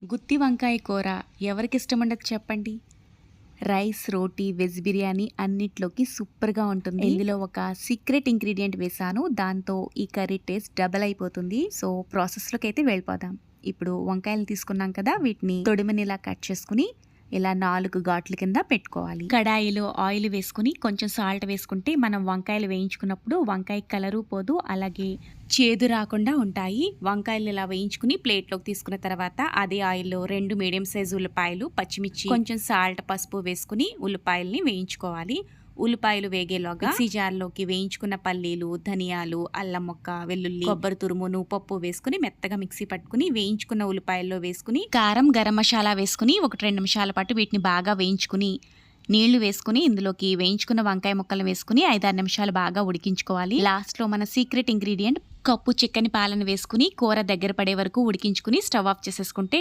గుత్తి వంకాయ కూర ఎవరికిష్టముండదు చెప్పండి. రైస్, రోటీ, వెజ్ బిర్యానీ అన్నిట్లోకి సూపర్‌గా ఉంటుంది. ఇందులో ఒక సీక్రెట్ ఇంగ్రీడియెంట్ వేశాను. దాంతో ఈ కర్రీ టేస్ట్ డబుల్ అయిపోతుంది. సో, ప్రాసెస్‌లోకైతే వెళ్ళిపోదాం. ఇప్పుడు వంకాయలు తీసుకున్నాం కదా! వీటిని తొడిమని ఇలా కట్ చేసుకొని ఇలా 4 ఘాట్ల కింద పెట్టుకోవాలి. కడాయిలో ఆయిల్ వేసుకుని కొంచెం సాల్ట్ వేసుకుంటే మనం వంకాయలు వేయించుకున్నప్పుడు వంకాయ కలరు పోదు, అలాగే చేదు రాకుండా ఉంటాయి. వంకాయలు ఇలా వేయించుకుని ప్లేట్లోకి తీసుకున్న తర్వాత అదే ఆయిల్లో 2 మీడియం సైజు ఉల్లిపాయలు, పచ్చిమిర్చి, కొంచెం సాల్ట్, పసుపు వేసుకుని ఉల్లిపాయల్ని వేయించుకోవాలి. ఉల్లిపాయలు వేగేలోగా మిక్సీ జార్లోకి వేయించుకున్న పల్లీలు, ధనియాలు, అల్లం ముక్క, వెల్లుల్లి, కొబ్బరి తురుము, నువ్వుపప్పు వేసుకుని మెత్తగా మిక్సీ పట్టుకుని వేయించుకున్న ఉల్లిపాయల్లో వేసుకుని కారం, గరం మసాలా వేసుకుని 1-2 నిమిషాల పాటు వీటిని బాగా వేయించుకుని నీళ్లు వేసుకుని ఇందులోకి వేయించుకున్న వంకాయ ముక్కలు వేసుకుని 5-6 నిమిషాలు బాగా ఉడికించుకోవాలి. లాస్ట్లో మన సీక్రెట్ ఇంగ్రీడియంట్ కప్పు చికెన్ పాలను వేసుకుని కూర దగ్గర పడే వరకు ఉడికించుకుని స్టవ్ ఆఫ్ చేసేసుకుంటే